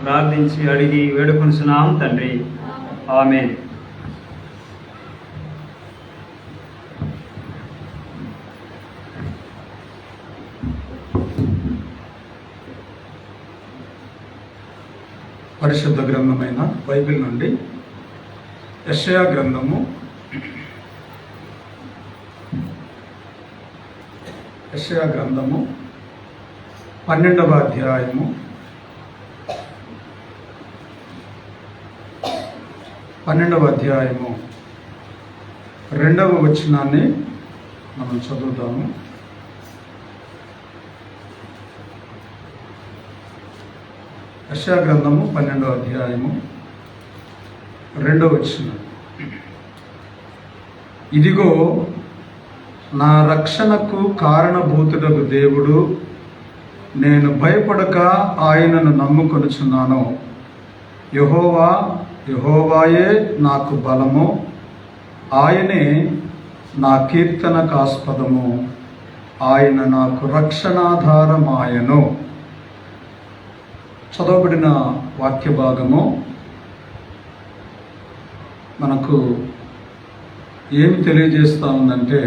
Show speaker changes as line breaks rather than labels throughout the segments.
ప్రార్థించి అడిగి వేడుకొనుచున్నాం తండ్రి. ఆమేన్.
పరిశుద్ధ గ్రంథమైన బైబిల్ నుండి యెషయా గ్రంథము 12వ అధ్యాయము 2వ వచనాన్ని మనం చదువుతాము. యెషయా గ్రంథము 12వ అధ్యాయము 2వ వచనం. ఇదిగో నా రక్షణకు కారణభూతుడగు దేవుడు, నేను భయపడక ఆయనను నమ్ముకొనుచున్నాను. యెహోవాయే నాకు బలము, ఆయనే నా కీర్తనకాస్పదము, ఆయన నాకు రక్షణాధారమాయను. చదవబడిన వాక్య భాగము మనకు ఏమి తెలియజేస్తూ ఉందంటే,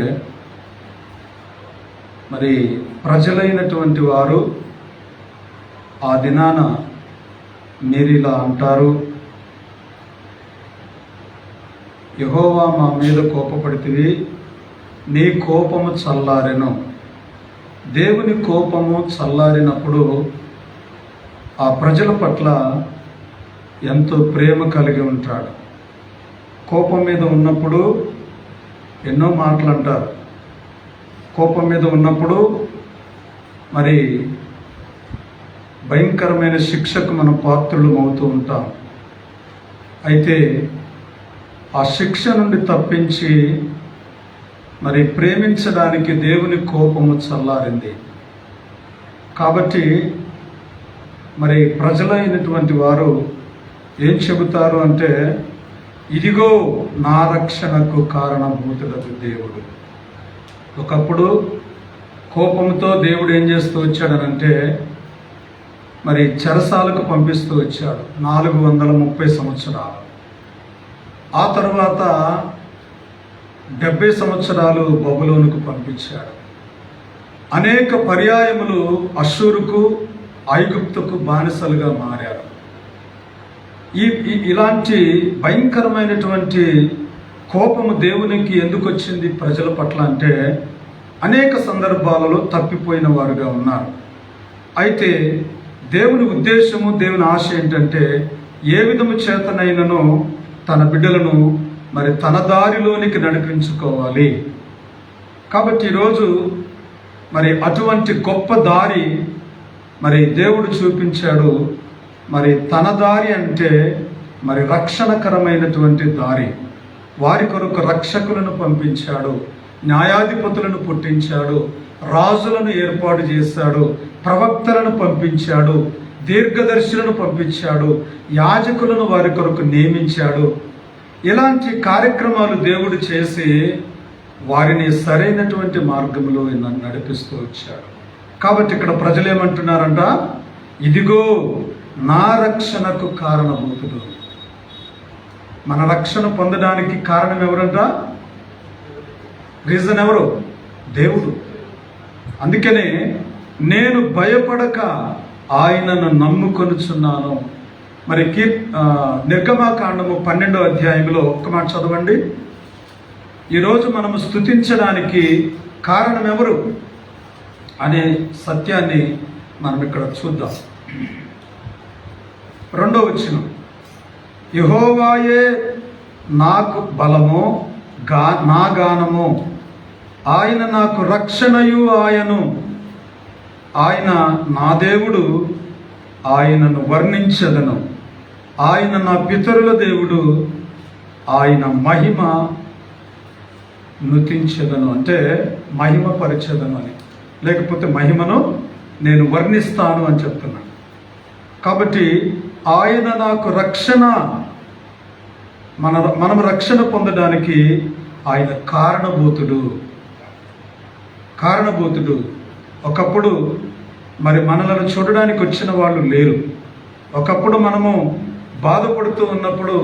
మరి ప్రజలైనటువంటి వారు ఆ దినాన మీరిలా అంటారు, యెహోవా మా మీద కోపపడితివి, నీ కోపము చల్లారెను. దేవుని కోపము చల్లారినప్పుడు ఆ ప్రజల పట్ల ఎంతో ప్రేమ కలిగి ఉంటాడు. కోపం మీద ఉన్నప్పుడు ఎన్నో మాటలు అంటారు. కోపం మీద ఉన్నప్పుడు మరి భయంకరమైన శిక్షకు మనం పాత్రులం అవుతూ ఉంటాం. అయితే ఆ శిక్ష నుండి తప్పించి మరి ప్రేమించడానికి దేవుని కోపము చల్లారింది. కాబట్టి మరి ప్రజలైనటువంటి వారు ఏం చెబుతారు అంటే, ఇదిగో నా రక్షణకు కారణభూతుడగు దేవుడు. ఒకప్పుడు కోపంతో దేవుడు ఏం చేస్తూ వచ్చాడనంటే, మరి చెరసాలకు పంపిస్తూ వచ్చాడు 430 సంవత్సరాలు. ఆ తర్వాత 70 సంవత్సరాలు బబులోనుకు పంపించాడు. అనేక పర్యాయములు అష్షూరుకు, ఐగుప్తుకు బానిసలుగా మారారు. ఇలాంటి భయంకరమైనటువంటి కోపము దేవునికి ఎందుకు వచ్చింది ప్రజల పట్ల అంటే, అనేక సందర్భాలలో తప్పిపోయిన వారుగా ఉన్నారు. అయితే దేవుని ఉద్దేశము, దేవుని ఆశ ఏంటంటే, ఏ విధము చేతనైనను తన బిడ్డలను మరి తన దారిలోనికి నడిపించుకోవాలి. కాబట్టి ఈరోజు మరి అటువంటి గొప్ప దారి మరి దేవుడు చూపించాడు. మరి తన దారి అంటే మరి రక్షణకరమైనటువంటి దారి. వారి కొరకు రక్షకులను పంపించాడు, న్యాయాధిపతులను పుట్టించాడు, రాజులను ఏర్పాటు చేశాడు, ప్రవక్తలను పంపించాడు, దీర్ఘదర్శులను పంపించాడు, యాజకులను వారి కొరకు నియమించాడు. ఇలాంటి కార్యక్రమాలు దేవుడు చేసి వారిని సరైనటువంటి మార్గంలో నడిపిస్తూ వచ్చాడు. కాబట్టి ఇక్కడ ప్రజలు ఏమంటున్నారంట, ఇదిగో నా రక్షణకు కారణభూతుడు. మన రక్షణ పొందడానికి కారణం ఎవరంట? రీజన్ ఎవరు? దేవుడు. అందుకనే నేను భయపడక ఆయనను నమ్ముకొనుచున్నాను. మరి నిర్గమాకాండము 12వ అధ్యాయంలో ఒక్క మాట చదవండి. ఈరోజు మనము స్తుతించడానికి కారణం ఎవరు అనే సత్యాన్ని మనం ఇక్కడ చూద్దాం. 2వ వచనం, యెహోవాయే నాకు బలము, నా గానము, ఆయన నాకు రక్షణయు ఆయను. ఆయన నా దేవుడు, ఆయనను వర్ణించదను. ఆయన నా పితరుల దేవుడు, ఆయన మహిమ నుతించదను. అంటే మహిమ పరిచదను అని, లేకపోతే మహిమను నేను వర్ణిస్తాను అని చెప్తున్నాను. కాబట్టి ఆయన నాకు రక్షణ, మనం రక్షణ పొందడానికి ఆయన కారణభూతుడు. ఒకప్పుడు మరి మనలను చూడడానికి వచ్చిన వాళ్ళు లేరు. ఒకప్పుడు మనము బాధపడుతూ ఉన్నప్పుడు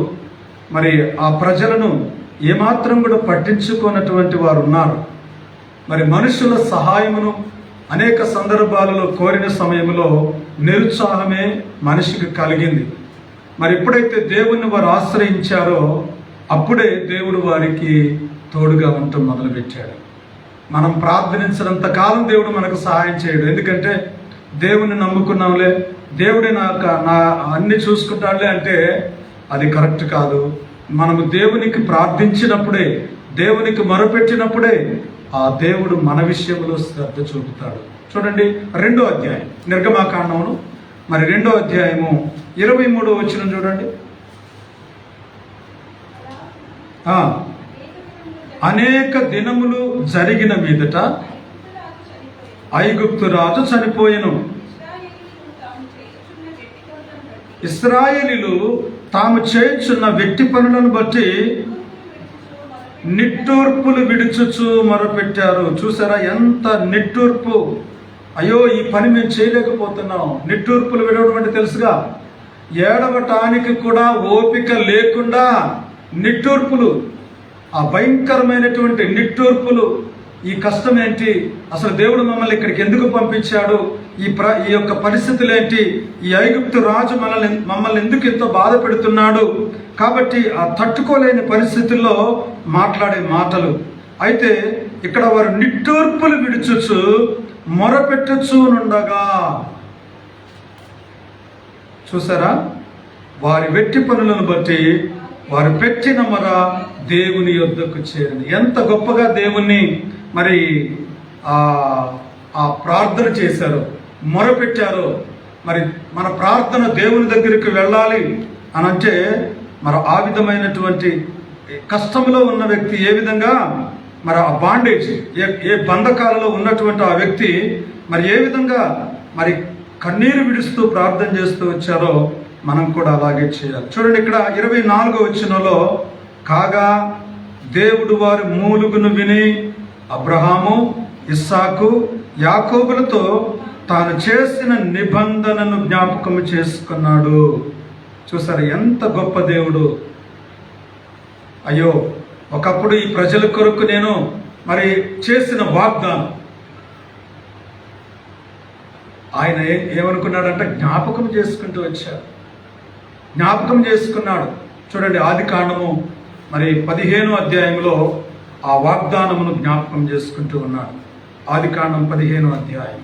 మరి ఆ ప్రజలను ఏమాత్రం కూడా పట్టించుకున్నటువంటి వారు ఉన్నారు. మరి మనుషుల సహాయమును అనేక సందర్భాలలో కోరిన సమయంలో నిరుత్సాహమే మనిషికి కలిగింది. మరి ఎప్పుడైతే దేవుణ్ణి వారు ఆశ్రయించారో అప్పుడే దేవుడు వారికి తోడుగా ఉండటం మొదలుపెట్టాడు. మనం ప్రార్థించినంత కాలం దేవుడు మనకు సహాయం చేయడు. ఎందుకంటే దేవుణ్ణి నమ్ముకున్నాంలే, దేవుడే నా అన్ని చూసుకుంటాడులే అంటే అది కరెక్ట్ కాదు. మనము దేవునికి ప్రార్థించినప్పుడే, దేవునికి మొరపెట్టినప్పుడే ఆ దేవుడు మన విషయంలో శ్రద్ధ చూపుతాడు. చూడండి 2వ అధ్యాయం నిర్గమాకాండమును మరి 2వ అధ్యాయము 23వ వచనం చూడండి. అనేక దినములు జరిగిన మీదట ఐగుప్తు రాజు చనిపోయెను. ఇశ్రాయేలీయులు తాము చేయుచున్న వెట్టి పనులను బట్టి నిట్టూర్పులు విడుచుచు మొరపెట్టారు. చూసారా ఎంత నిట్టూర్పు! అయ్యో ఈ పని మేము చేయలేకపోతున్నాం. నిట్టూర్పులు విడవడం అంటే తెలుసుగా, ఏడవటానికి కూడా ఓపిక లేకుండా నిట్టూర్పులు, ఆ భయంకరమైనటువంటి నిట్టూర్పులు. ఈ కష్టం ఏంటి, అసలు దేవుడు మమ్మల్ని ఇక్కడికి ఎందుకు పంపించాడు, ఈ యొక్క పరిస్థితులు ఏంటి, ఈ ఐగుప్తు రాజు మమ్మల్ని ఎందుకు ఎంతో బాధ పెడుతున్నాడు. కాబట్టి ఆ తట్టుకోలేని పరిస్థితుల్లో మాట్లాడే మాటలు. అయితే ఇక్కడ వారు నిట్టూర్పులు విడుచుచు మొరపెట్టుచునుండగా, చూసారా, వారి వెట్టి పనులను బట్టి వారు పెట్టిన మొర దేవుని యొద్దకు చేరింది. ఎంత గొప్పగా దేవుణ్ణి మరి ఆ ప్రార్థన చేశారో, మొరపెట్టారో. మరి మన ప్రార్థన దేవుని దగ్గరికి వెళ్ళాలి అని అంటే మరి ఆ విధమైనటువంటి కష్టంలో ఉన్న వ్యక్తి ఏ విధంగా మరి ఆ బాండేజ్, ఏ బంధకాలలో ఉన్నటువంటి ఆ వ్యక్తి మరి ఏ విధంగా మరి కన్నీరు విడుస్తూ ప్రార్థన చేస్తూ వచ్చారో మనం కూడా అలాగే చేయాలి. చూడండి ఇక్కడ 24వ వచనంలో, కాగా దేవుడు వారి మూలుగును విని అబ్రహాము, ఇస్సాకు, యాకోబులతో తాను చేసిన నిబంధనను జ్ఞాపకము చేసుకున్నాడు. చూసారు ఎంత గొప్ప దేవుడు. అయ్యో ఒకప్పుడు ఈ ప్రజల కొరకు నేను మరి చేసిన వాగ్దానం ఆయన ఏమనుకున్నాడంటే జ్ఞాపకం చేసుకుంటూ వచ్చాడు, జ్ఞాపకం చేసుకున్నాడు. చూడండి ఆదికాండము మరి 15వ అధ్యాయంలో ఆ వాగ్దానమును జ్ఞాపకం చేసుకుంటూ ఉన్నాడు. ఆదికాండం 15వ అధ్యాయం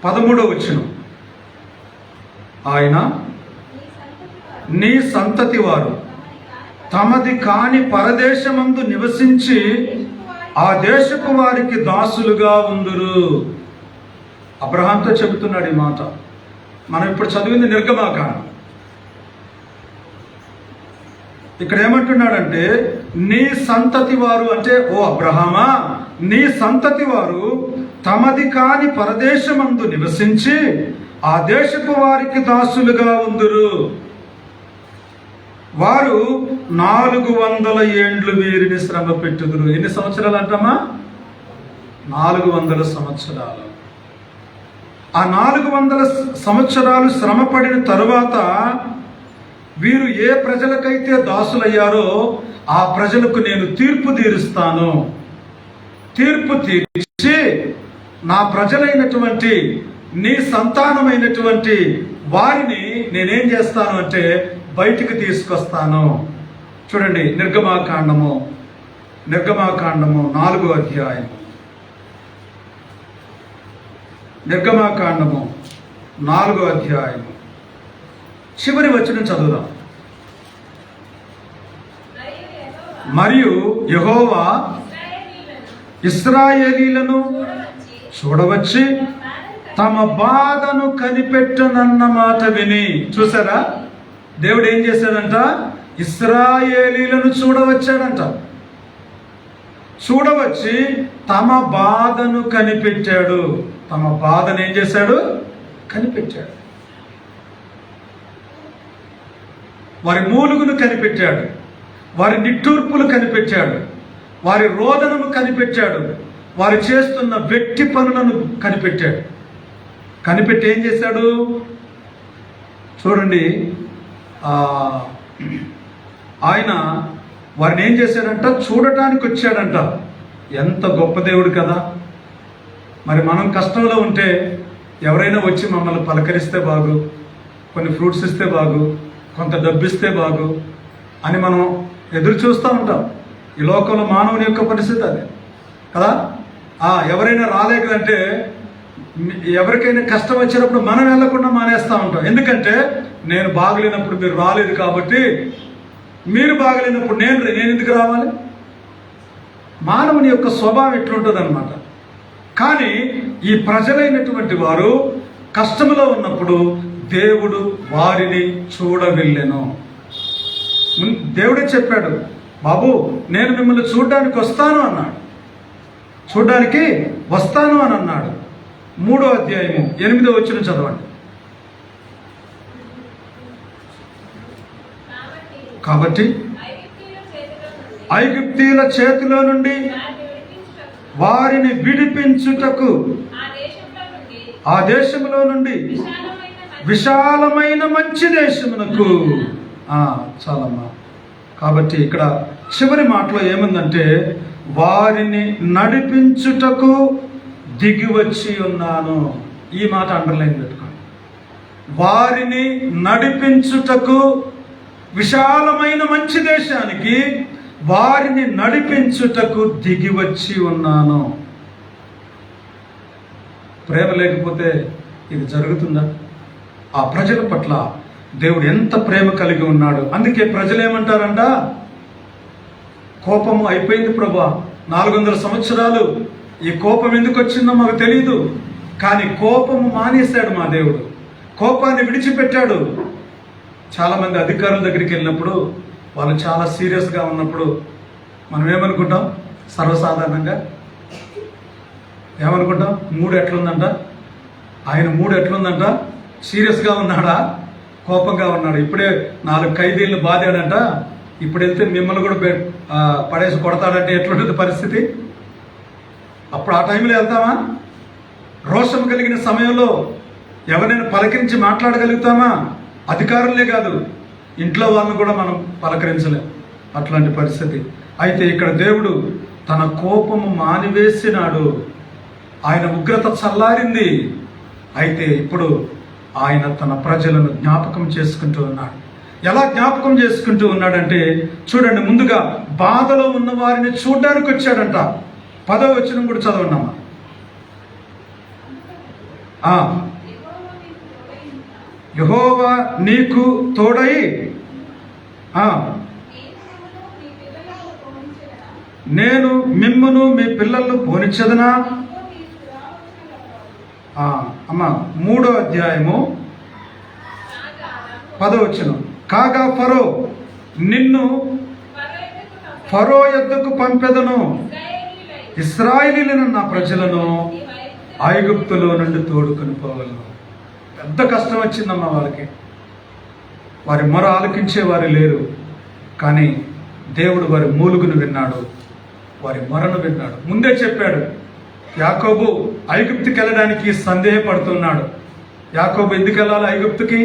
13వ వచనం, ఆయన నీ సంతతి వారు తమది కాని పరదేశమందు నివసించి ఆ దేశపు వారికి దాసులుగా ఉందురు. అబ్రహాంతో చెబుతున్నాడు ఈ మాట. మనం ఇప్పుడు చదివింది నిర్గమాకాండం. ఇక్కడ ఏమంటున్నాడంటే నీ సంతతి వారు అంటే, ఓ అబ్రహామా, నీ సంతతి వారు తమది కాని పరదేశమందు నివసించి ఆ దేశపు వారికి దాసులుగా ఉందురు. వారు 400 ఏండ్లు వీరిని శ్రమ పెట్టుదురు. ఎన్ని సంవత్సరాలు అంటామా? 400 సంవత్సరాలు. ఆ 400 సంవత్సరాలు శ్రమ పడిన తరువాత వీరు ఏ ప్రజలకైతే దాసులయ్యారో ఆ ప్రజలకు నేను తీర్పు తీరుస్తాను. తీర్పు తీర్చి నా ప్రజలైనటువంటి నీ సంతానమైనటువంటి వారిని నేనేం చేస్తాను అంటే బయటికి తీసుకొస్తాను. చూడండి నిర్గమాకాండము 4వ అధ్యాయం, నిర్గమాకాండము 4వ అధ్యాయం చివరి వచనం చదువుదాం. మరియు యెహోవా ఇశ్రాయేలీయులను చూడవచ్చి తమ బాధను కనిపెట్టనన్న మాట విని. చూసారా, దేవుడు ఏం చేశాడంట? ఇశ్రాయేలీయులను చూడవచ్చాడంట. చూడవచ్చి తమ బాధను కనిపెట్టాడు. తమ బాధను ఏం చేశాడు? కనిపెట్టాడు. వారి మూలుగును కనిపెట్టాడు, వారి నిట్టూర్పులు కనిపెట్టాడు, వారి రోదనను కనిపెట్టాడు, వారు చేస్తున్న వ్యక్తి పనులను కనిపెట్టాడు. కనిపెట్టి ఏం చేశాడు చూడండి. ఆయన వారిని ఏం చేశాడంట, చూడటానికి వచ్చాడంట. ఎంత గొప్ప దేవుడు కదా. మరి మనం కష్టంలో ఉంటే ఎవరైనా వచ్చి మమ్మల్ని పలకరిస్తే బాగు, కొన్ని ఫ్రూట్స్ ఇస్తే బాగు, కొంత డబ్బు ఇస్తే బాగు అని మనం ఎదురు చూస్తూ ఉంటాం. ఈ లోకంలో మానవుని యొక్క పరిస్థితి అది కదా. ఎవరైనా రాలేదంటే, ఎవరికైనా కష్టం వచ్చినప్పుడు మనం వెళ్లకుండా మానేస్తూ ఉంటాం. ఎందుకంటే నేను బాగలేనప్పుడు మీరు రాలేదు కాబట్టి, మీరు బాగలేనప్పుడు నేను ఎందుకు రావాలి? మానవుని యొక్క స్వభావం ఎట్లుంటుంది అనమాట. కానీ ఈ ప్రజలైనటువంటి వారు కష్టంలో ఉన్నప్పుడు దేవుడు వారిని చూడవెళ్ళెను. దేవుడే చెప్పాడు, బాబు నేను మిమ్మల్ని చూడడానికి వస్తాను అన్నాడు. చూడడానికి వస్తాను అని అన్నాడు. 3వ అధ్యాయము 8వ వచనం చదవండి. కాబట్టి ఐగుప్తీయుల చేతిలో నుండి వారిని విడిపించుటకు ఆ దేశంలో నుండి విశాలమైన మంచి దేశమునకు చాలమ్మా. కాబట్టి ఇక్కడ చివరి మాటలో ఏముందంటే, వారిని నడిపించుటకు దిగి వచ్చి ఉన్నాను. ఈ మాట అండర్లైన్ పెట్టుకోండి. వారిని నడిపించుటకు, విశాలమైన మంచి దేశానికి వారిని నడిపించుటకు దిగి వచ్చి ఉన్నాను. ప్రేమ లేకపోతే ఇది జరుగుతుందా? ఆ ప్రజల పట్ల దేవుడు ఎంత ప్రేమ కలిగి ఉన్నాడు. అందుకే ప్రజలు ఏమంటారంట, కోపము అయిపోయింది ప్రభా, 400 సంవత్సరాలు ఈ కోపం ఎందుకు వచ్చిందో మాకు తెలియదు, కానీ కోపము మానేశాడు మా దేవుడు, కోపాన్ని విడిచిపెట్టాడు. చాలామంది అధికారుల దగ్గరికి వెళ్ళినప్పుడు, వాళ్ళు చాలా సీరియస్గా ఉన్నప్పుడు మనం ఏమనుకుంటాం? సర్వసాధారణంగా ఏమనుకుంటాం? మూడు ఎట్లుందంట, ఆయన మూడు ఎట్లుందంట, సీరియస్గా ఉన్నాడా, కోపంగా ఉన్నాడు. ఇప్పుడే 4 ఖైదీలను బాధాడంట, ఇప్పుడు వెళ్తే మిమ్మల్ని కూడా పడేసి కొడతాడంటే ఎట్లుంటుంది పరిస్థితి? అప్పుడు ఆ టైంలో వెళ్తామా? రోషం కలిగిన సమయంలో ఎవరైనా పలకరించి మాట్లాడగలుగుతామా? అధికారులే కాదు, ఇంట్లో వాళ్ళని కూడా మనం పలకరించలేం, అట్లాంటి పరిస్థితి. అయితే ఇక్కడ దేవుడు తన కోపము మానివేసినాడు, ఆయన ఉగ్రత చల్లారింది. అయితే ఇప్పుడు ఆయన తన ప్రజలను జ్ఞాపకం చేసుకుంటూ ఉన్నాడు. ఎలా జ్ఞాపకం చేసుకుంటూ ఉన్నాడంటే చూడండి, ముందుగా బాధలో ఉన్న వారిని చూడడానికి వచ్చాడంట. 10వ వచనం కూడా చదవన్నామా. యెహోవా నీకు తోడై నేను మిమ్మును మీ పిల్లలను పోనిచ్చదనా. అమ్మా 3వ అధ్యాయము 10వ వచనం. కాగా ఫరో నిన్ను ఫరో యొద్దకు పంపెదను, ఇశ్రాయేలీయులైన నా ప్రజలను ఐగుప్తులో నుండి తోడుకొని పోగలను. పెద్ద కష్టం వచ్చిందమ్మా వాళ్ళకి. వారి మొర ఆలకించేవారు లేరు, కానీ దేవుడు వారి మూలుగును విన్నాడు, వారి మొరను విన్నాడు. ముందే చెప్పాడు, యాకోబు ఐగుప్తుకి వెళ్ళడానికి సందేహపడుతున్నాడు. యాకోబు ఎందుకు వెళ్ళాలి ఐగుప్తుకి?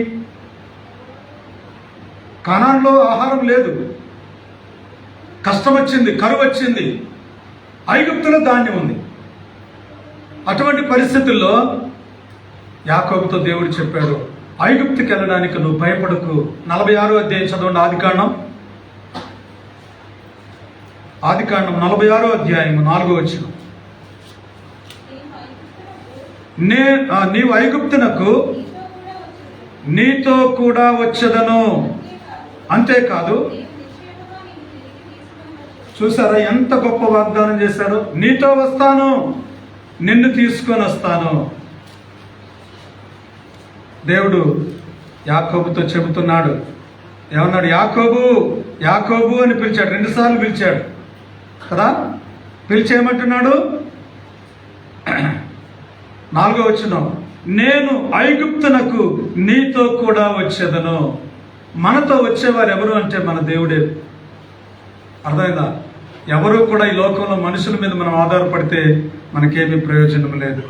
కనాన్లో ఆహారం లేదు, కష్టం వచ్చింది, కరువు వచ్చింది, ఐగుప్తులో ధాన్యం ఉంది. అటువంటి పరిస్థితుల్లో యాకోబుతో దేవుడు చెప్పాడు, ఐగుప్తుకి వెళ్ళడానికి నువ్వు భయపడకు. 46వ అధ్యాయం చదవండి. ఆదికాండం 46వ అధ్యాయం 4వ వచనం. నీవు ఐగుప్తునకు నీతో కూడా వచ్చేదను. అంతేకాదు, చూసారా ఎంత గొప్ప వాగ్దానం చేశాడు? నీతో వస్తాను, నిన్ను తీసుకొని వస్తాను. దేవుడు యాకోబుతో చెబుతున్నాడు. ఏమన్నాడు? యాకోబు యాకోబు అని పిలిచాడు, 2 సార్లు పిలిచాడు కదా. పిలిచేయమంటున్నాడు. 4వ వచనం, నేను ఐగుప్తునకు నీతో కూడా వచ్చేదను. మనతో వచ్చేవారు ఎవరు అంటే మన దేవుడే. అర్థమైందా? ఎవరు కూడా ఈ లోకంలో మనుషుల మీద మనం ఆధారపడితే మనకేమీ ప్రయోజనం లేదు.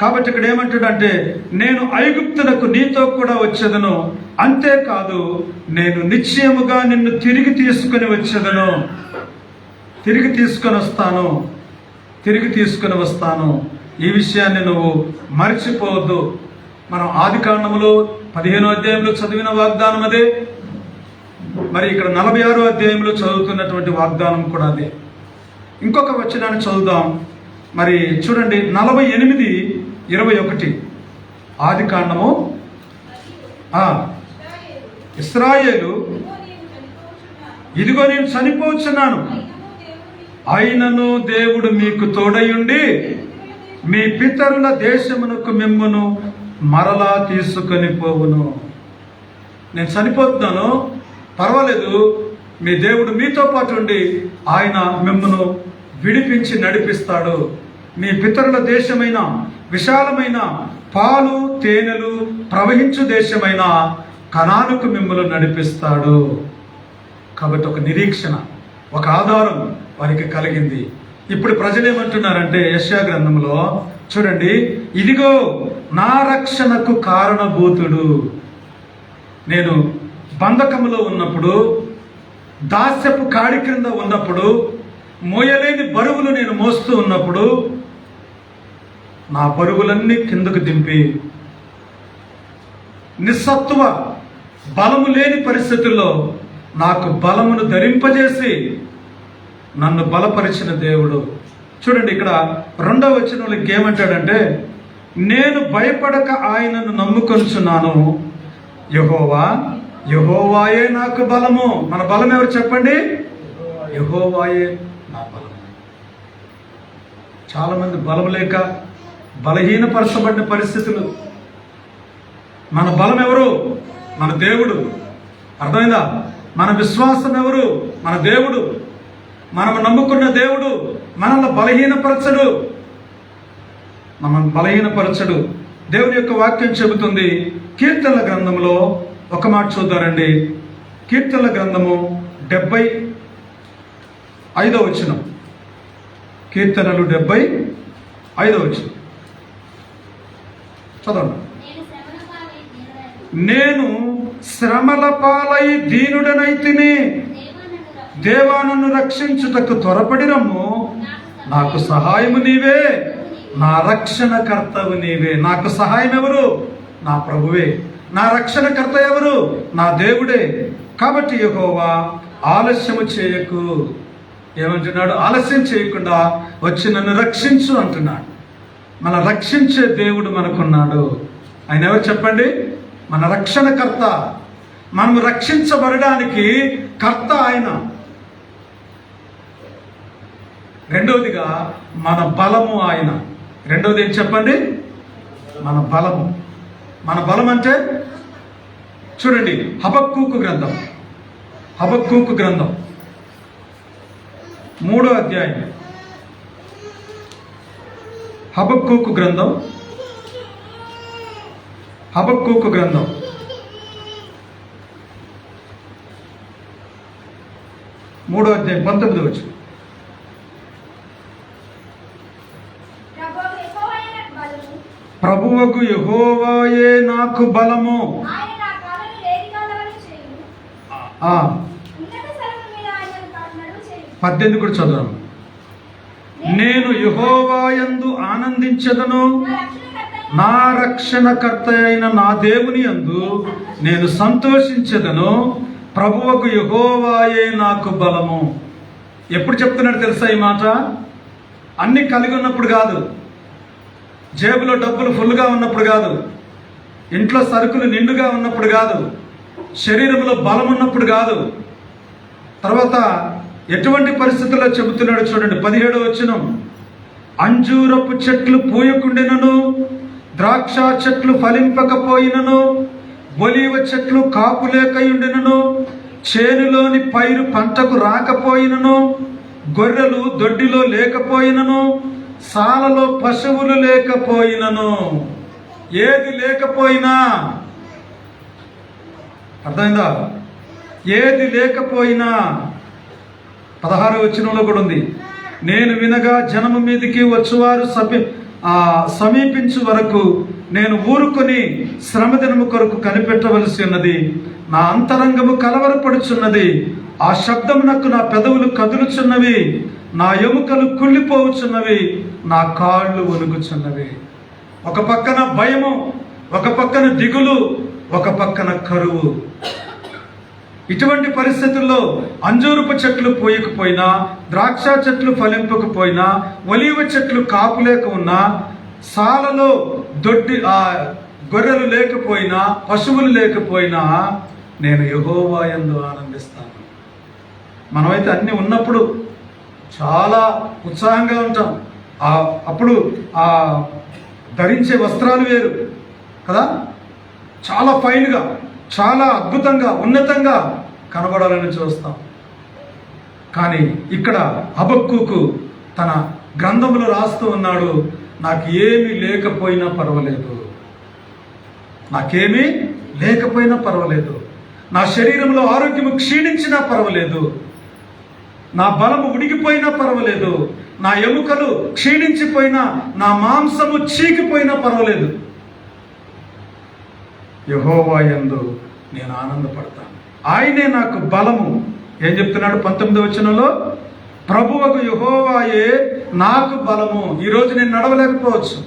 కాబట్టి ఇక్కడ ఏమంటాడంటే, నేను ఐగుప్తునకు నీతో కూడా వచ్చేదను, అంతేకాదు నేను నిశ్చయముగా నిన్ను తిరిగి తీసుకుని వచ్చేదను, తిరిగి తీసుకొని వస్తాను. ఈ విషయాన్ని నువ్వు మర్చిపోవద్దు. మనం ఆదికాండములో 15వ అధ్యాయంలో చదివిన వాగ్దానం అదే, మరి ఇక్కడ 46వ అధ్యాయంలో చదువుతున్నటువంటి వాగ్దానం కూడా అదే. ఇంకొక వచనాన్ని చదువుదాం. మరి చూడండి, 48:21 ఆదికాండము. ఇశ్రాయేలు, ఇదిగో నేను చనిపోవచ్చున్నాను, అయినను దేవుడు మీకు తోడయుండి మీ పితరుల దేశమునకు మిమ్మును మరలా తీసుకొని పోవును. నేను చనిపోతున్నాను, పర్వాలేదు, మీ దేవుడు మీతో పాటు ఉండి ఆయన మిమ్మును విడిపించి నడిపిస్తాడు. మీ పితరుల దేశమైన విశాలమైన పాలు తేనెలు ప్రవహించు దేశమైన కనానుకు మిమ్మల్ని నడిపిస్తాడు. కాబట్టి ఒక నిరీక్షణ, ఒక ఆధారం వారికి కలిగింది. ఇప్పుడు ప్రజలు ఏమంటున్నారంటే, యెషయా గ్రంథంలో చూడండి, ఇదిగో నా రక్షణకు కారణభూతుడు. నేను బంధకములో ఉన్నప్పుడు, దాస్యపు కాడి క్రింద ఉన్నప్పుడు, మోయలేని బరువులు నేను మోస్తూ ఉన్నప్పుడు, నా బరువులన్నీ కిందకు దింపి నిస్సత్వ బలము లేని పరిస్థితుల్లో నాకు బలమును ధరింపజేసి నన్ను బలపరిచిన దేవుడు. చూడండి, ఇక్కడ 2వ వచనంలో ఏమంటాడంటే, నేను భయపడక ఆయనను నమ్ముకొనుచున్నాను, యెహోవాయే నాకు బలము. మన బలం ఎవరు చెప్పండి? యెహోవాయే నా బలము. చాలా మంది బలం లేక బలహీనపరచబడిన పరిస్థితులు. మన బలం ఎవరు? మన దేవుడు. అర్థమైందా? మన విశ్వాసం ఎవరు? మన దేవుడు. మనం నమ్ముకున్న దేవుడు మనల్ని బలహీనపరచడు. దేవుని యొక్క వాక్యం చెబుతుంది. కీర్తనల గ్రంథంలో ఒక మాట చూద్దారండి. కీర్తనల గ్రంథము 75వ వచనం. కీర్తనలు 75వ వచనం చదవండి. నేను శ్రమల పాలై దీనుడనైతిని, దేవా నన్ను రక్షించుటకు త్వరపడి రమ్ము, నాకు సహాయము నీవే, నా రక్షణకర్తవు నీవే. నాకు సహాయం ఎవరు? నా ప్రభువే. నా రక్షణకర్త ఎవరు? నా దేవుడే. కాబట్టి యెహోవా ఆలస్యము చేయకు. ఏమంటున్నాడు? ఆలస్యం చేయకుండా వచ్చి నన్ను రక్షించు అంటున్నాడు. మన రక్షించే దేవుడు మనకున్నాడు. ఆయన ఎవరు చెప్పండి? మన రక్షణకర్త. మనము రక్షించబడడానికి కర్త ఆయన. రెండవదిగా మన బలము ఆయన. రెండవది ఏం చెప్పండి? మన బలము. మన బలం అంటే చూడండి, హబక్కూకు గ్రంథం 3వ అధ్యాయం. హబక్కూకు గ్రంథం 3వ అధ్యాయం 19వ వచనం. ప్రభువకు యెహోవాయే నాకు బలము. 18 కూడా చదువు. నేను యెహోవాయందు ఆనందించెదను, నా రక్షణకర్త అయిన నా దేవుని యందు నేను సంతోషించెదను. ప్రభువకు యెహోవాయే నాకు బలము. ఎప్పుడు చెప్తున్నాడు తెలుసా ఈ మాట? అన్ని కలిగి ఉన్నప్పుడు కాదు, జేబులో డబ్బులు ఫుల్గా ఉన్నప్పుడు కాదు, ఇంట్లో సరుకులు నిండుగా ఉన్నప్పుడు కాదు, శరీరంలో బలం ఉన్నప్పుడు కాదు. తర్వాత ఎటువంటి పరిస్థితుల్లో చెబుతున్నాడు చూడండి. 17వ వచనం. అంజూరపు చెట్లు పూయకుండినను, ద్రాక్ష చెట్లు ఫలింపకపోయినను, ఒలీవ చెట్లు కాపు లేకయుండినను, చేనులోని పైరు పంటకు రాకపోయినను, గొర్రెలు దొడ్డిలో లేకపోయినను, సాలలో పశువులు లేకపోయినను, ఏది లేకపోయినా, అర్థమైందా? ఏది లేకపోయినా 16వ వచనంలో కూడా ఉంది. నేను వినగా జనము మీదికి వచ్చువారు సమీపించు వరకు నేను ఊరుకొని శ్రమదినము కొరకు కనిపెట్టవలసి ఉన్నది. నా అంతరంగము కలవరపడుచున్నది. ఆ శబ్దమునకు నా పెదవులు కదులుచున్నవి. నా ఎముకలు కుళ్ళిపోవచ్చున్నవి. నా కాళ్ళు వణుకుచున్నవి. ఒక పక్కన భయము, ఒక పక్కన దిగులు, ఒక పక్కన కరువు. ఇటువంటి పరిస్థితుల్లో అంజూరపు చెట్లు పోయకపోయినా, ద్రాక్ష చెట్లు ఫలింపకపోయినా, ఒలీవ చెట్లు కాపులేక ఉన్నా, సాలలో గొర్రెలు లేకపోయినా, పశువులు లేకపోయినా నేను యెహోవా యందు ఆనందిస్తాను. మనమైతే అన్ని ఉన్నప్పుడు చాలా ఉత్సాహంగా ఉంటాం. అప్పుడు ధరించే వస్త్రాలు వేరు కదా, చాలా ఫైన్గా, చాలా అద్భుతంగా, ఉన్నతంగా కనబడాలని చూస్తాం. కానీ ఇక్కడ హబక్కూకు తన గ్రంథములో రాస్తూ ఉన్నాడు, నాకు ఏమీ లేకపోయినా పర్వాలేదు, నాకేమీ లేకపోయినా పర్వాలేదు, నా శరీరంలో ఆరోగ్యము క్షీణించినా పర్వాలేదు, నా బలము ఉడిగిపోయినా పర్వాలేదు, నా ఎముకలు క్షీణించిపోయినా, నా మాంసము చీకిపోయినా పర్వాలేదు, యెహోవా యందు నేను ఆనందపడతాను, ఆయనే నాకు బలము. ఏం చెప్తున్నాడు 19వ వచనంలో? ప్రభువకు యెహోవాయే నాకు బలము. ఈరోజు నేను నడవలేకపోవచ్చు,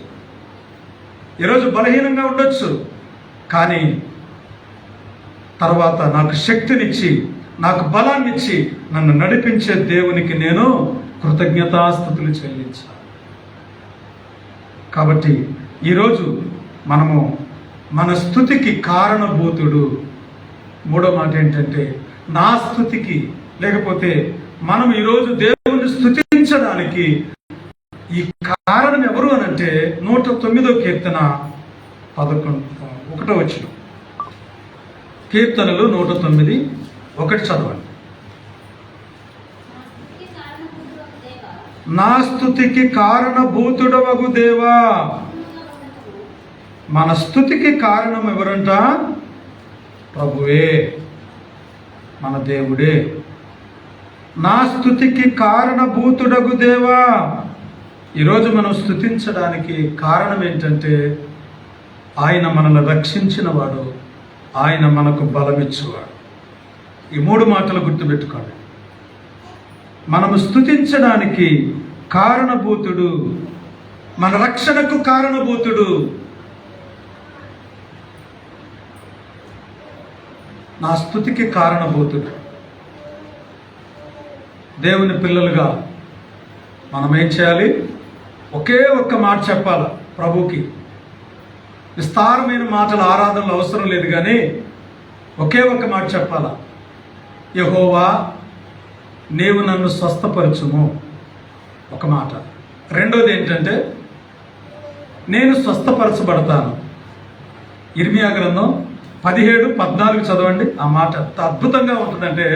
ఈరోజు బలహీనంగా ఉండొచ్చు, కానీ తర్వాత నాకు శక్తినిచ్చి, నాకు బలాన్నిచ్చి నన్ను నడిపించే దేవునికి నేను కృతజ్ఞతాస్తుతులు చెల్లించాలి. కాబట్టి ఈరోజు మనము మన స్తుతికి కారణభూతుడు. మూడో మాట ఏంటంటే నా స్తుతికి, లేకపోతే మనం ఈరోజు దేవుని స్తుతించడానికి ఈ కారణం ఎవరు అనంటే 109వ కీర్తన 1 వచనం. కీర్తనలు 109, 1 చదవండి. నా స్తుతికి కారణభూతుడవగు దేవా. మన స్తుతికి కారణం ఎవరంట? ప్రభువే, మన దేవుడే. నా స్తుతికి కారణభూతుడగు దేవా. ఈరోజు మనం స్తుతించడానికి కారణం ఏంటంటే ఆయన మనల్ని రక్షించిన వాడు, ఆయన మనకు బలమిచ్చేవాడు. ఈ 3 మాటలు గుర్తుపెట్టుకోండి. మనము స్తుతించడానికి కారణభూతుడు, మన రక్షణకు కారణభూతుడు. నా స్తుతికి కారణభూతుడు. దేవుని పిల్లలుగా మనం ఏం చేయాలి? ఒకే ఒక్క మాట చెప్పాలి ప్రభుకి. విస్తారమైన మాటలు ఆరాధనలు అవసరం లేదు, కానీ ఒకే ఒక్క మాట చెప్పాలా. యెహోవా, నీవు నన్ను స్వస్థపరచుము, ఒక మాట. రెండోది ఏంటంటే నేను స్వస్థపరచబడతాను. ఇర్మియా గ్రంథం 17, 14 చదవండి. ఆ మాట ఎంత అద్భుతంగా ఉంటుందంటే,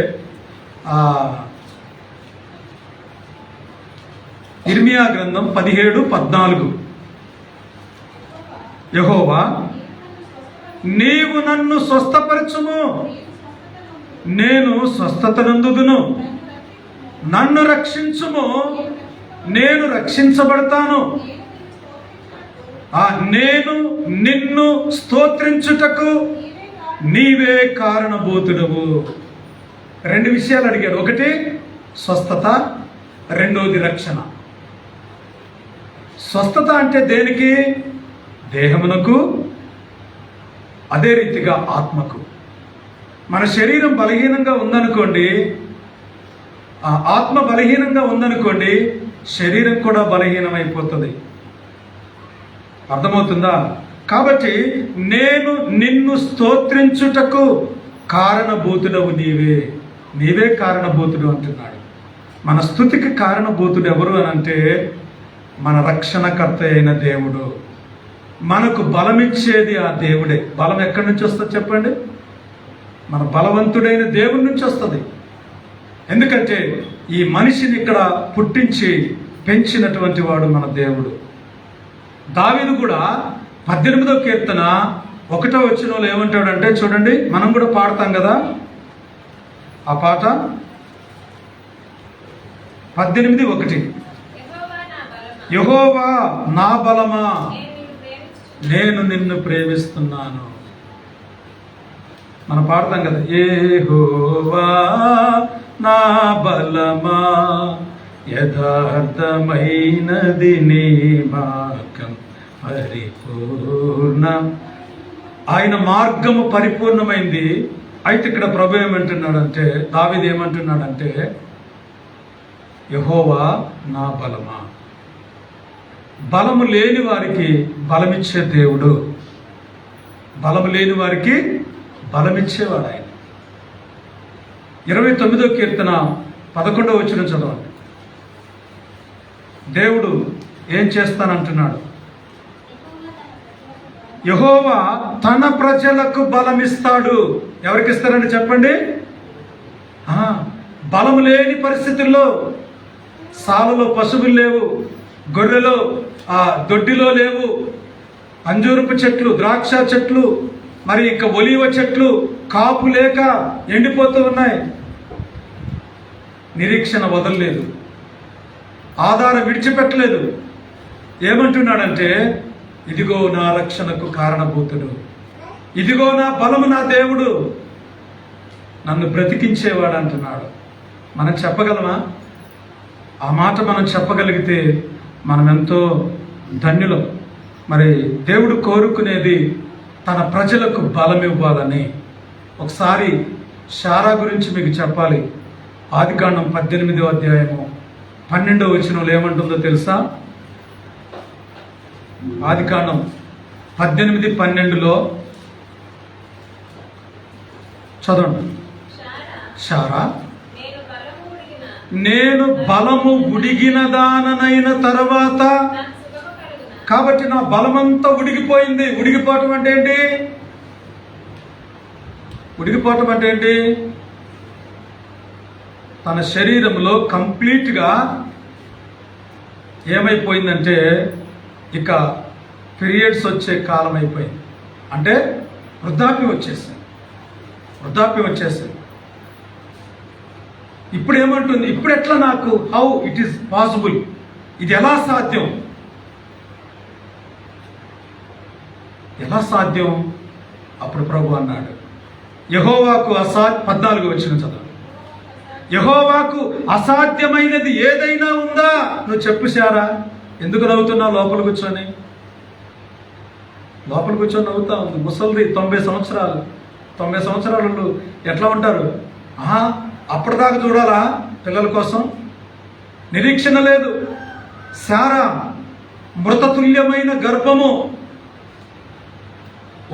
ఇర్మియా గ్రంథం 17, 14. యెహోవా, నీవు నన్ను స్వస్థపరచుము, నేను స్వస్థత నందుదును. నన్ను రక్షించుము, నేను రక్షించబడతాను. నేను నిన్ను స్తోత్రించుటకు నీవే కారణభూతుడవు. 2 విషయాలు అడిగాడు. ఒకటి స్వస్థత, రెండోది రక్షణ. స్వస్థత అంటే దేనికి? దేహమునకు, అదే రీతిగా ఆత్మకు. మన శరీరం బలహీనంగా ఉందనుకోండి, ఆత్మ బలహీనంగా ఉందనుకోండి, శరీరం కూడా బలహీనమైపోతుంది. అర్థమవుతుందా? కాబట్టి నేను నిన్ను స్తోత్రించుటకు కారణభూతుడవు నీవే. నీవే కారణభూతుడు అంటున్నాడు. మన స్తుతికి కారణభూతుడు ఎవరు అని అంటే మన రక్షణకర్త అయిన దేవుడు. మనకు బలమిచ్చేది ఆ దేవుడే. బలం ఎక్కడి నుంచి వస్తుంది చెప్పండి? మన బలవంతుడైన దేవుడి నుంచి వస్తుంది. ఎందుకంటే ఈ మనిషిని ఇక్కడ పుట్టించి పెంచినటువంటి వాడు మన దేవుడు. దావీదు కూడా 18వ కీర్తన 1వ వచనంలో ఏమంటాడంటే, చూడండి, మనం కూడా పాడతాం కదా ఆ పాట. 18:1 యెహోవా నా బలమా,
నేను నిన్ను ప్రేమించుచున్నాను.
నేను నిన్ను ప్రేమిస్తున్నాను. మనం పాడతాం కదా, యెహోవా నా బలమా, యథార్థమైనది నీ మార్గం పరిపూర్ణం. ఆయన మార్గము పరిపూర్ణమైంది. అయితే ఇక్కడ ప్రభు ఏమంటున్నాడంటే, దావీదు ఏమంటున్నాడంటే, యెహోవా నా బలమా. బలము లేని వారికి బలమిచ్చే దేవుడు, బలము లేని వారికి బలమిచ్చేవాడు ఆయన. 29వ కీర్తన 11వ వచనం చదవండి. దేవుడు ఏం చేస్తానంటున్నాడు? యెహోవా తన ప్రజలకు బలమిస్తాడు. ఎవరికి ఇస్తారని చెప్పండి? బలము లేని పరిస్థితుల్లో, సాలలో పశువులు లేవు, గొర్రెలో దొడ్డిలో లేవు, అంజూరపు చెట్లు, ద్రాక్ష చెట్లు, మరి ఇంకా ఒలీవ చెట్లు కాపు లేక ఎండిపోతూ ఉన్నాయి. నిరీక్షణ వదలలేదు, ఆధారం విడిచిపెట్టలేదు. ఏమంటున్నాడంటే, ఇదిగో నా రక్షణకు కారణభూతుడు, ఇదిగో నా బలము, నా దేవుడు, నన్ను బ్రతికించేవాడు అంటున్నాడు. మనం చెప్పగలమా? ఆ మాట మనం చెప్పగలిగితే మనం ఎంతో ధన్యులం. మరి దేవుడు కోరుకునేది తన ప్రజలకు బలం ఇవ్వాలని. ఒకసారి శారా గురించి మీకు చెప్పాలి. ఆదికాండం 18వ అధ్యాయము 12వ వచనంలో ఏమంటుందో తెలుసా? ఆదికాండం 18:12లో చదవండి. శారా, నేను బలము ఉడిగిన దాననైన తర్వాత, కాబట్టి నా బలమంతా ఉడిగిపోయింది. ఉడిగిపోవటం అంటే ఏంటి? ఉడిగిపోవటం అంటే ఏంటి? తన శరీరంలో కంప్లీట్గా ఏమైపోయిందంటే, ఇక పీరియడ్స్ వచ్చే కాలం అయిపోయింది. అంటే వృద్ధాప్యం వచ్చేసింది. వృద్ధాప్యం వచ్చేసింది. ఇప్పుడు ఏమంటుంది? ఇప్పుడు ఎట్లా నాకు, హౌ ఇట్ ఈస్ పాసిబుల్, ఇది ఎలా సాధ్యం? ఎలా సాధ్యం? అప్పుడు ప్రభు అన్నాడు, యెహోవాకు 14వ వచనం చదువు. యెహోవాకు అసాధ్యమైనది ఏదైనా ఉందా? నువ్వు చెప్పు శారా. ఎందుకు నవ్వుతున్నావు? లోపల కూర్చొని నవ్వుతా ఉంది. ముసలిది 90 సంవత్సరాలు. 90 సంవత్సరాలు ఎట్లా ఉంటారు? అప్పటిదాకా చూడాలా పిల్లల కోసం? నిరీక్షణ లేదు. శారా మృతతుల్యమైన గర్భము,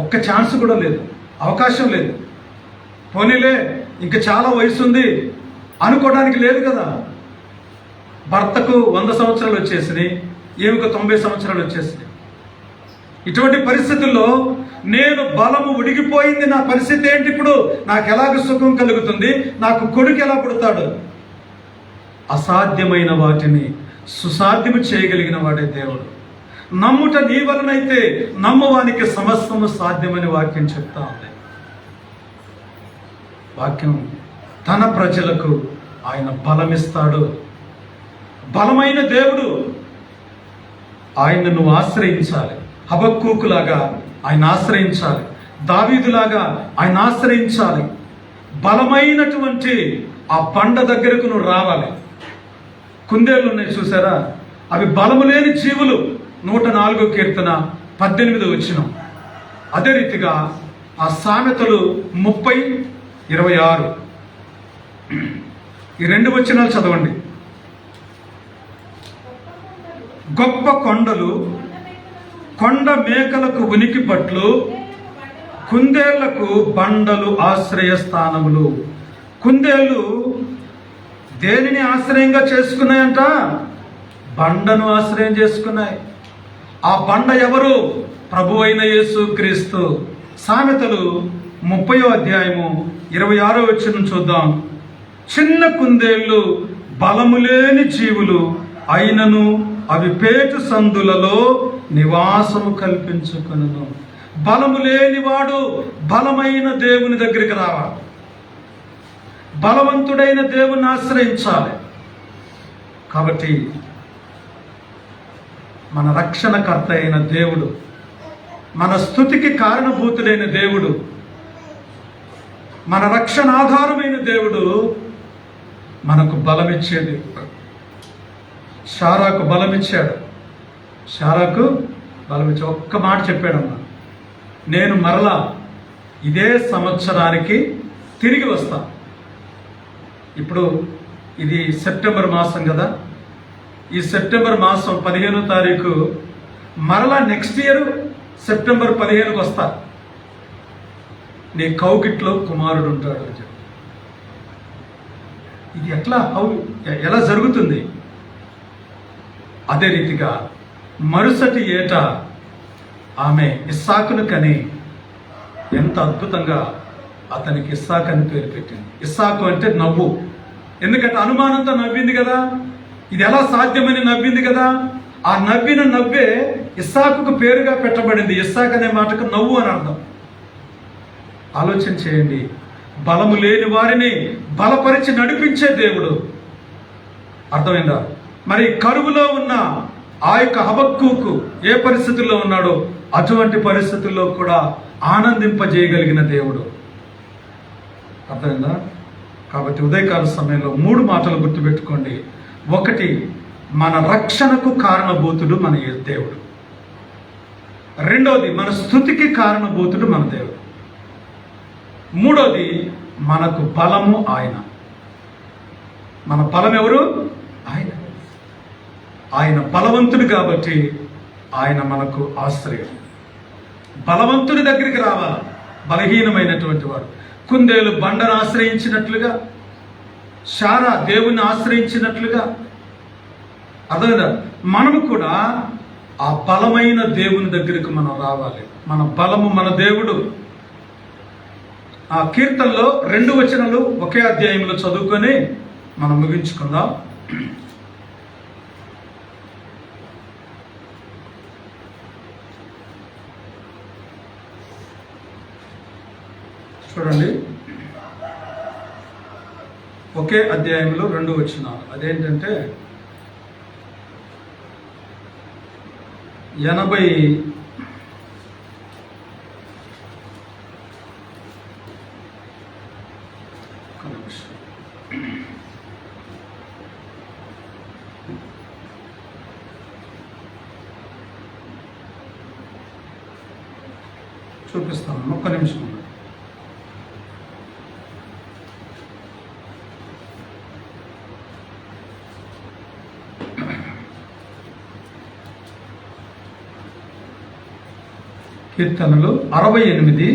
ఒక్క ఛాన్స్ కూడా లేదు, అవకాశం లేదు. పోనీలే ఇంకా చాలా వయసు ఉంది అనుకోవడానికి లేదు కదా. భర్తకు 100 సంవత్సరాలు వచ్చేసినాయి, ఈమెకు 90 సంవత్సరాలు వచ్చేసినాయి. ఇటువంటి పరిస్థితుల్లో నేను బలము ఉడిగిపోయింది, నా పరిస్థితి ఏంటి ఇప్పుడు? నాకు ఎలాగ సుఖం కలుగుతుంది? నాకు కొడుకు ఎలా పుడతాడు? అసాధ్యమైన వాటిని సుసాధ్యము చేయగలిగిన వాడే దేవుడు. నమ్ముట నీ వలనైతే నమ్మువానికి సమస్తము సాధ్యమని వాక్యం చెప్తా ఉంది. వాక్యం తన ప్రజలకు ఆయన బలమిస్తాడు. బలమైన దేవుడు. ఆయన నువ్వు ఆశ్రయించాలి. హబక్కూకులాగా ఆయన ఆశ్రయించాలి. దావీదులాగా ఆయన ఆశ్రయించాలి. బలమైనటువంటి ఆ బండ దగ్గరకు నువ్వు రావాలి. కుందేళ్ళు ఉన్నాయి చూసారా? అవి బలము లేని జీవులు. 104వ కీర్తన 18వ వచనం. అదే రీతిగా ఆ సామెతలు 30:26 ఈ 2 వచనాలు చదవండి. గొప్ప కొండలు కొండ మేకలకు ఉనికి పట్లు, కుందేళ్లకు బండలు ఆశ్రయ స్థానములు. కుందేళ్ళు దేనిని ఆశ్రయంగా చేసుకున్నాయంట? బండను ఆశ్రయం చేసుకున్నాయి. ఆ బండ ఎవరు? ప్రభు అయిన యేసు క్రీస్తు. సామెతలు 30వ అధ్యాయము 26వ వచనం చూద్దాం. చిన్న కుందేళ్ళు బలము లేని జీవులు అయినను అవి పేటు సందులలో నివాసము కల్పించుకొనును. బలము లేనివాడు బలమైన దేవుని దగ్గరికి రావాలి. బలవంతుడైన దేవుని ఆశ్రయించాలి. కాబట్టి మన రక్షణకర్త అయిన దేవుడు, మన స్తుతికి కారణభూతుడైన దేవుడు, మన రక్షణ ఆధారమైన దేవుడు మనకు బలమిచ్చేది. శారాకు బలమిచ్చాడు. శారాకు బలమిచ్చి ఒక్క మాట చెప్పాడమ్మా, నేను మరలా ఇదే సంవత్సరానికి తిరిగి వస్తా. ఇప్పుడు ఇది సెప్టెంబర్ మాసం కదా, ఈ సెప్టెంబర్ మాసం 15వ తారీఖు మరలా నెక్స్ట్ ఇయర్ సెప్టెంబర్ 15కు వస్తా. నీ కౌగిట్లో కుమారుడు ఉంటాడు అని చెప్పి. ఇది ఎలా జరుగుతుంది? అదే రీతిగా మరుసటి ఏట ఆమె ఇస్సాకును కని ఎంత అద్భుతంగా అతనికి ఇస్సాకు అని పేరు పెట్టింది. ఇస్సాకు అంటే నవ్వు. ఎందుకంటే అనుమానంతో నవ్వింది కదా, ఇది ఎలా సాధ్యమని నవ్వింది కదా, ఆ నవ్విన నవ్వే ఇస్సాకుకు పేరుగా పెట్టబడింది. ఇస్సాకు అనే మాటకు నవ్వు అని అర్థం. ఆలోచన చేయండి, బలము లేని వారిని బలపరిచి నడిపించే దేవుడు. అర్థమైందా? మరి కరువులో ఉన్న ఆ యొక్క హబక్కూకు ఏ పరిస్థితుల్లో ఉన్నాడో అటువంటి పరిస్థితుల్లో కూడా ఆనందింపజేయగలిగిన దేవుడు. అర్థమైందా? కాబట్టి ఉదయకాల సమయంలో 3 మాటలు గుర్తుపెట్టుకోండి. 1, మన రక్షణకు కారణభూతుడు మన దేవుడు. 2, మన స్తుతికి కారణభూతుడు మన దేవుడు. 3, మనకు బలము ఆయన. మన బలం ఎవరు? ఆయన. ఆయన బలవంతుడు కాబట్టి ఆయన మనకు ఆశ్రయం. బలవంతుడి దగ్గరికి రావాలి బలహీనమైనటువంటి వాడు. కుందేలు బండను ఆశ్రయించినట్లుగా, శారా దేవుణ్ణి ఆశ్రయించినట్లుగా, అర్థమైందా? మనము కూడా ఆ బలమైన దేవుని దగ్గరికి మనం రావాలి. మన బలము మన దేవుడు. ఆ కీర్తనలో 2 వచనాలు ఒకే అధ్యాయంలో చదువుకొని మనం ముగించుకుందాం. చూడండి, ఒకే అధ్యాయంలో 2 వచనాలు. అదేంటంటే 80 చూపిస్తాను. ఒక్క నిమిషం. కీర్తనలు 68,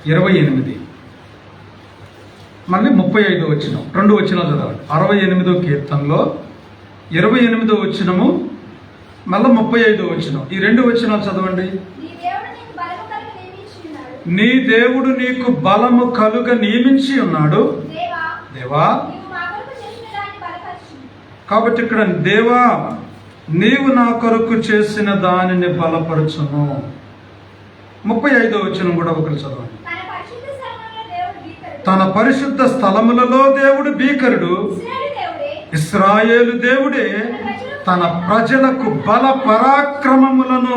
28, మళ్ళీ 35వ వచనం. 2 వచనాలు చదవండి. 68వ కీర్తనలో 28వ వచనము, మళ్ళీ 35వ వచనం. ఈ 2 వచనాలు చదవండి. నీ దేవుడు నీకు బలము కలుగ నియమించి ఉన్నాడు దేవా. కాబట్టి ఇక్కడ దేవా నీవు నా కొరకు చేసిన దానిని బలపరచును. 35వ వచనం కూడా ఒకరు చదవండి. తన పరిశుద్ధ స్థలములలో దేవుడు భీకరుడు, ఇశ్రాయేలు దేవుడే తన ప్రజలకు బల పరాక్రమములను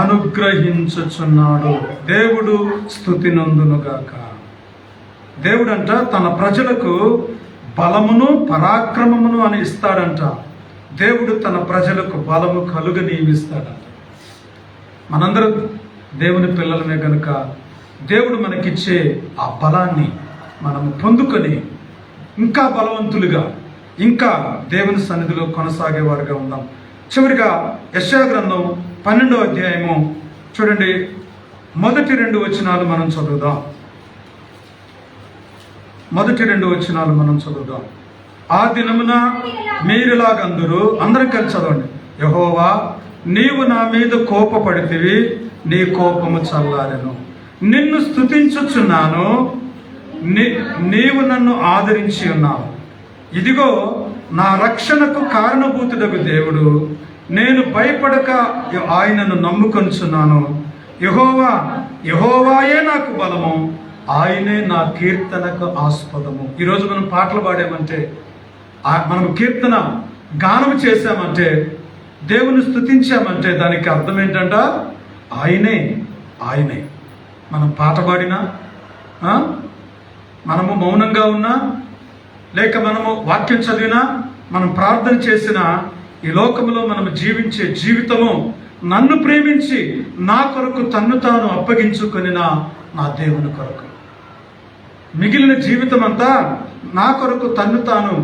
అనుగ్రహించుచున్నాడు. దేవుడు స్తుతి నందునుగాక. దేవుడంట తన ప్రజలకు బలమును పరాక్రమమును అని ఇస్తాడంట. దేవుడు తన ప్రజలకు బలము కలుగ నియమిస్తాడంట. మనందరూ దేవుని పిల్లలమే కనుక దేవుడు మనకిచ్చే ఆ బలాన్ని మనము పొందుకొని ఇంకా బలవంతులుగా, ఇంకా దేవుని సన్నిధిలో కొనసాగేవారుగా ఉందాం. చివరిగా యెషయా గ్రంథం 12వ అధ్యాయము చూడండి, మొదటి 2 వచనాలు మనం చదువుదాం. మొదటి 2 వచనాలు మనం చదువుదాం. ఆ దినమున మీరిలాగందరూ, అందరం కలిసి చదవండి. యెహోవా నీవు నా మీద కోపపడితివి, నీ కోపము చల్లారెను. నిన్ను స్తుతించుచున్నాను, నీవు నన్ను ఆదరించి ఉన్నావు. ఇదిగో నా రక్షణకు కారణభూతుడగు దేవుడు, నేను భయపడక ఆయనను నమ్ముకొనుచున్నాను. యెహోవాయే నాకు బలము, ఆయనే నా కీర్తనకు ఆస్పదము. ఈరోజు మనం పాటలు పాడామంటే, మనం కీర్తన గానం చేశామంటే దేవుని స్తుతించామంటే దానికి అర్థం ఏంటంట? ఆయనే ఆయనే. మనం పాట పాడినా, మనము మౌనంగా ఉన్నా, లేక మనము వాక్యం చదివినా, మనం ప్రార్థన చేసినా, ఈ లోకంలో మనం జీవించే జీవితము నన్ను ప్రేమించి నా కొరకు తన్ను తాను అప్పగించుకొని నా దేవుని కొరకు, మిగిలిన జీవితం అంతా నా కొరకు తన్ను తాను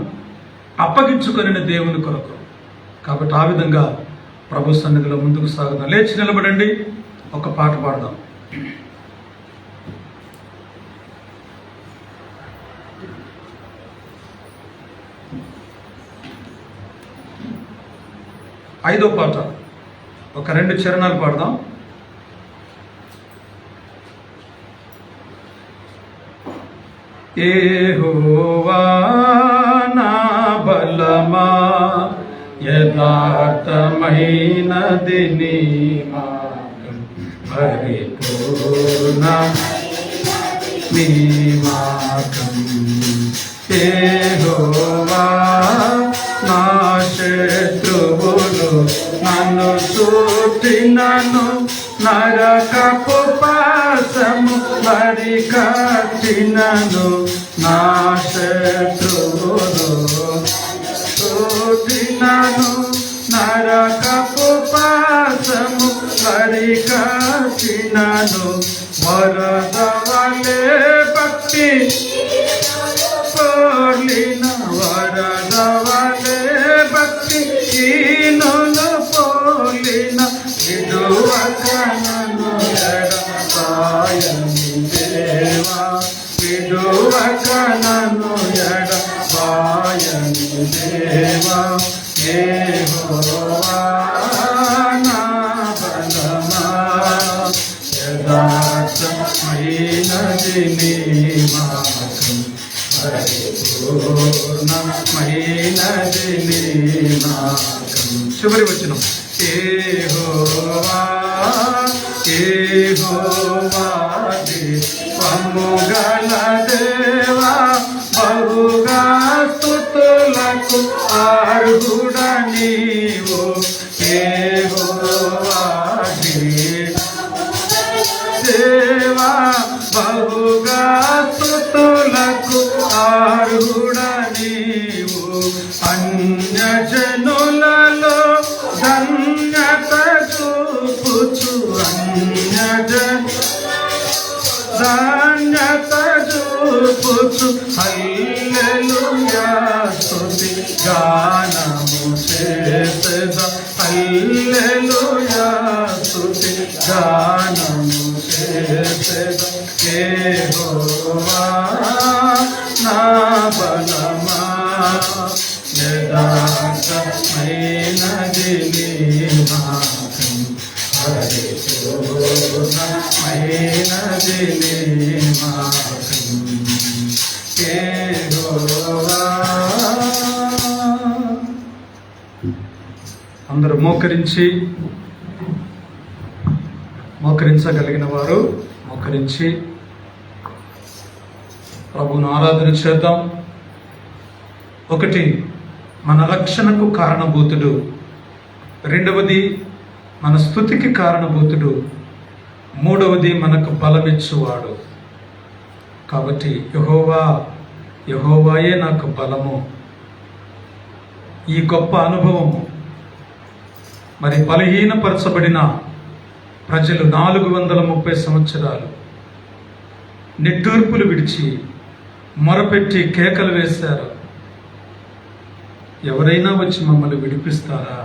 అప్పగించుకొని దేవుని కొరకు. కాబట్టి ఆ విధంగా ప్రభు సన్నిధిలో ముందుకు సాగుదాం. లేచి నిలబడండి, ఒక పాట పాడదాం. ఐదో పాట, ఒక 2 చరణాలు పాడదాం. యెహోవా నా బలమా, యథార్థమైనది నీ మార్గం, పరిపూర్ణ నీ మార్గం. యెహోవా నా శత్రువులు నన్ను చుట్టినను, నరకపు పాశము మరి కట్టినను, నా శత్రువులు చుట్టినను, నరకపు పాశము మరి కట్టినను, వరద వలె భక్తి పోలిన, వరద వలె భక్తి ఈనును పోలిన, విడువక నన్ను ఎడబాయని దేవా, విడువక నన్ను ఎడబాయని దేవా. యెహోవా నా బలమా, యథార్థమైనది నీ మార్గం, పరిపూర్ణమైనది నీ మార్గం. చివరి వచనం. యెహోవా యెహోవా దీపముగల దేవా, బహుగా స్తుతులకు అర్హుడ నీవు. యెహోవా దేవా, బహుగా స్తుతులకు అర్హుడ నీవు. అన్యజనులలో ధన్యత చూపుచు, ధన్యత చూపుచు, హల్లెలూయా స్తుతి గానము చేసెదా, హల్లెలూయా స్తుతి గానము చేసెదా. యెహోవా నా బలమా, యథార్థమైనది నీ మార్గం, పరిపూర్ణమైనది నీ మార్గం. యెహోవా. అందరూ మోకరించగలిగిన వారు మోకరించి ప్రభువును ఆరాధన చేద్దాం. ఒకటి, మన రక్షణకు కారణభూతుడు. రెండవది, మన స్తుతికి కారణభూతుడు. మూడవది, మనకు బలమిచ్చువాడు. కాబట్టి యెహోవాయే నాకు బలము. ఈ గొప్ప అనుభవము మరి బలహీనపరచబడిన ప్రజలు 430 సంవత్సరాలు నిట్టూర్పులు విడిచి మొరపెట్టి కేకలు వేశారు. ఎవరైనా వచ్చి మమ్మల్ని విడిపిస్తారా?